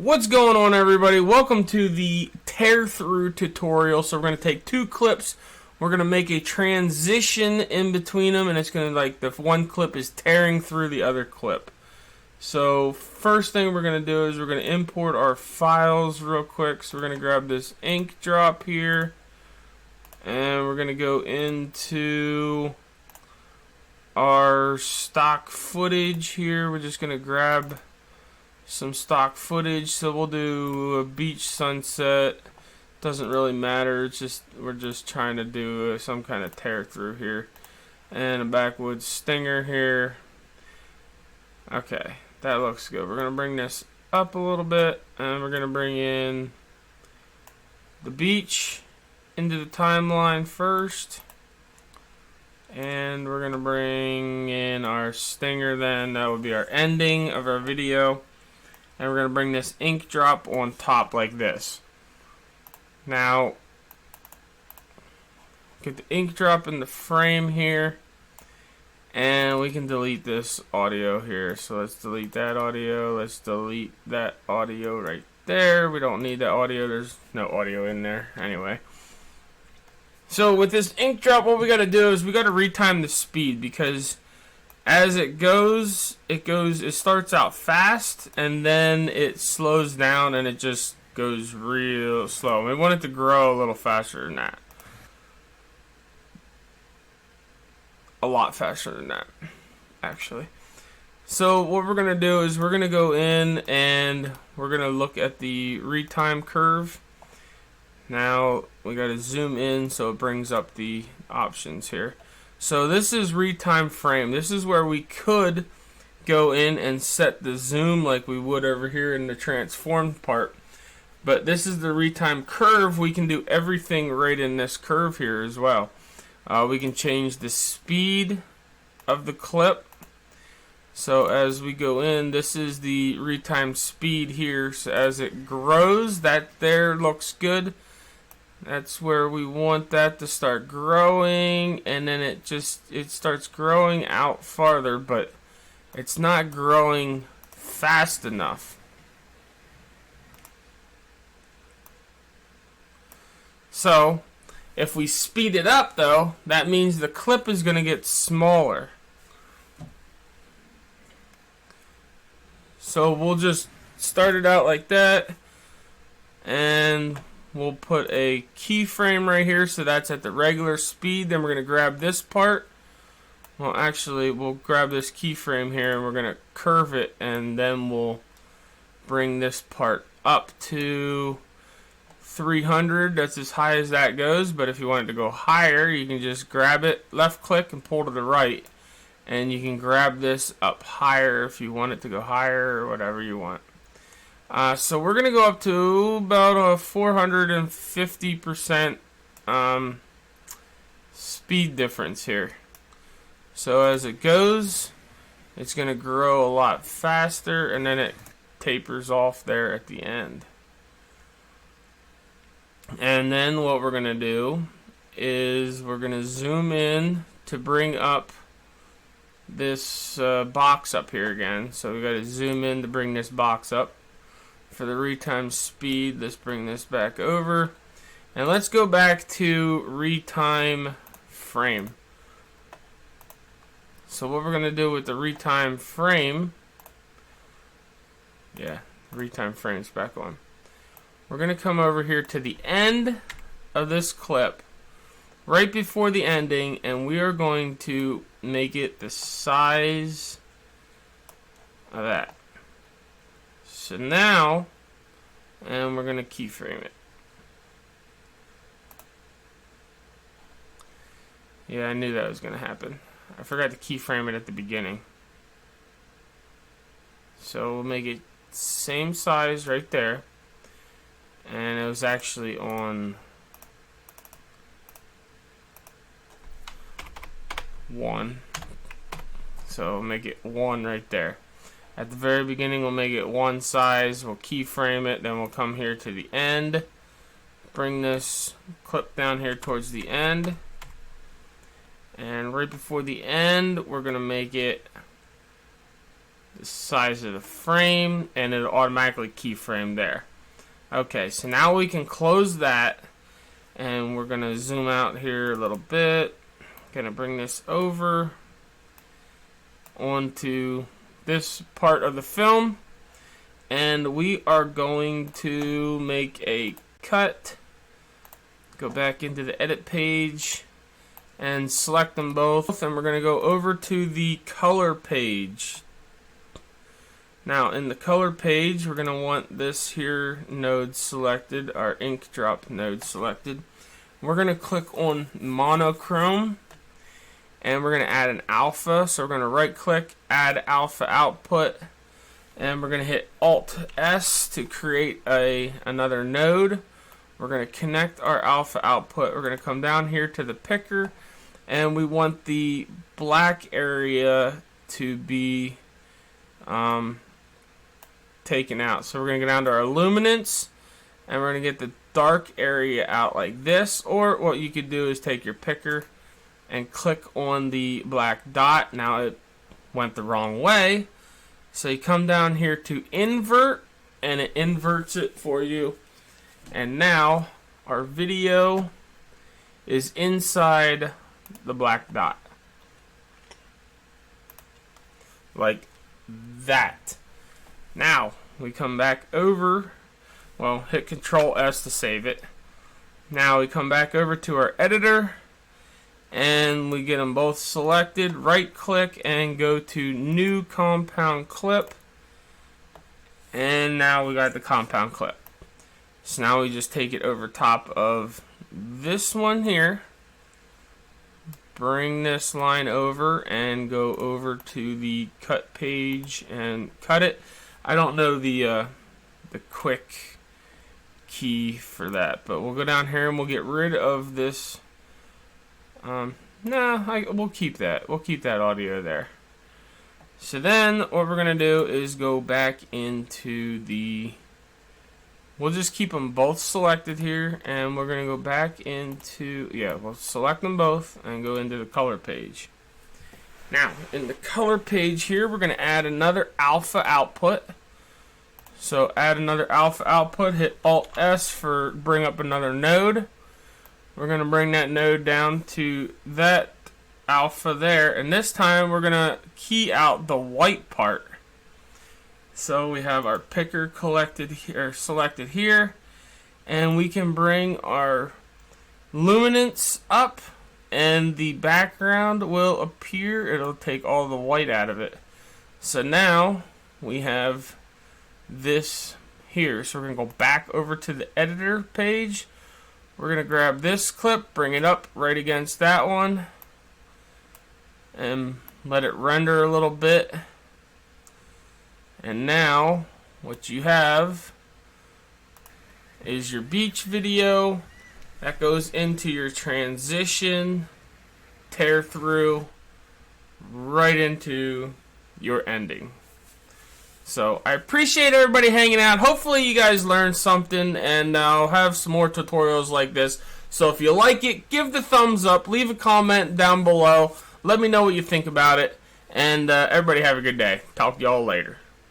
What's going on, everybody? Welcome to the tear through tutorial. So we're going to take two clips, we're going to make a transition in between them, and it's going to, like, the one clip is tearing through the other clip. So first thing we're going to do is we're going to import our files real quick. So we're going to grab this ink drop here, and we're going to go into our stock footage here. We're just going to grab some stock footage. So we'll do a beach sunset. Doesn't really matter. It's just we're just trying to do some kind of tear through here, and a backwoods stinger here. Okay, that looks good. We're gonna bring this up a little bit, and we're gonna bring in the beach into the timeline first, and we're gonna bring in our stinger. Then that would be our ending of our video. And we're going to bring this ink drop on top like this. Now, get the ink drop in the frame here. And we can delete this audio here. So let's delete that audio. Let's delete that audio right there. We don't need that audio. There's no audio in there anyway. So with this ink drop, what we got to do is we got to retime the speed, because as it starts out fast, and then it slows down, and it just goes real slow. We want it to grow a little faster than that. A lot faster than that, actually. So what we're going to do is we're going to go in, and we're going to look at the retime curve. Now, we got to zoom in so it brings up the options here. So this is retime frame. This is where we could go in and set the zoom like we would over here in the transformed part. But this is the retime curve. We can do everything right in this curve here as well. We can change the speed of the clip. So as we go in, this is the retime speed here. So as it grows, that there looks good. That's where we want that to start growing, and then it starts growing out farther, but it's not growing fast enough. So if we speed it up, though, that means the clip is going to get smaller. So we'll just start it out like that, and we'll put a keyframe right here, so that's at the regular speed. Then we're going to grab this part. Well, actually, we'll grab this keyframe here, and we're going to curve it, and then we'll bring this part up to 300. That's as high as that goes, but if you want it to go higher, you can just grab it, left click, and pull to the right, and you can grab this up higher if you want it to go higher or whatever you want. So we're going to go up to about a 450% speed difference here. So as it goes, it's going to grow a lot faster, and then it tapers off there at the end. And then what we're going to do is we're going to zoom in to bring up this box up here again. So we got to zoom in to bring this box up. For the retime speed, let's bring this back over, and let's go back to retime frame. So what we're going to do with the retime frame, retime frame's back on. We're going to come over here to the end of this clip, right before the ending, and we are going to make it the size of that. So now, and we're going to keyframe it. Yeah, I knew that was going to happen. I forgot to keyframe it at the beginning. So we'll make it same size right there. And it was actually on 1. So we'll make it 1 right there. At the very beginning, we'll make it 1 size. We'll keyframe it. Then we'll come here to the end. Bring this clip down here towards the end. And right before the end, we're going to make it the size of the frame, and it'll automatically keyframe there. Okay, so now we can close that, and we're gonna zoom out here a little bit. Gonna bring this over onto this part of the film, and we are going to make a cut. Go back into the edit page and select them both, and we're going to go over to the color page. Now in the color page, we're going to want this here node selected, our ink drop node selected. We're going to click on monochrome, and we're going to add an alpha. So we're going to right click, add alpha output, and we're going to hit Alt S to create another node. We're going to connect our alpha output. We're going to come down here to the picker, and we want the black area to be taken out. So we're going to go down to our luminance, and we're going to get the dark area out like this. Or what you could do is take your picker and click on the black dot. Now it went the wrong way. So you come down here to invert, and it inverts it for you. And now our video is inside the black dot. Like that. Now we come back over, well, hit Control S to save it. Now we come back over to our editor, and we get them both selected, right click and go to new compound clip, and now we got the compound clip. So now we just take it over top of this one here, bring this line over and go over to the cut page and cut it. I don't know the quick key for that, but we'll go down here and we'll get rid of this. We'll keep that. We'll keep that audio there. So then what we're going to do is go back into the... We'll just keep them both selected here, and we're going to go back into... we'll select them both and go into the color page. Now, in the color page here, we're going to add another alpha output. So add another alpha output, hit Alt S for bring up another node. We're going to bring that node down to that alpha there, and this time we're going to key out the white part. So we have our picker selected here, and we can bring our luminance up, and the background will appear. It'll take all the white out of it. So now we have this here. So we're going to go back over to the editor page. We're going to grab this clip, bring it up right against that one, and let it render a little bit. And now what you have is your beach video that goes into your transition, tear through, right into your ending. So I appreciate everybody hanging out. Hopefully you guys learned something, and I'll have some more tutorials like this. So if you like it, give the thumbs up, leave a comment down below, let me know what you think about it, and everybody have a good day. Talk to y'all later.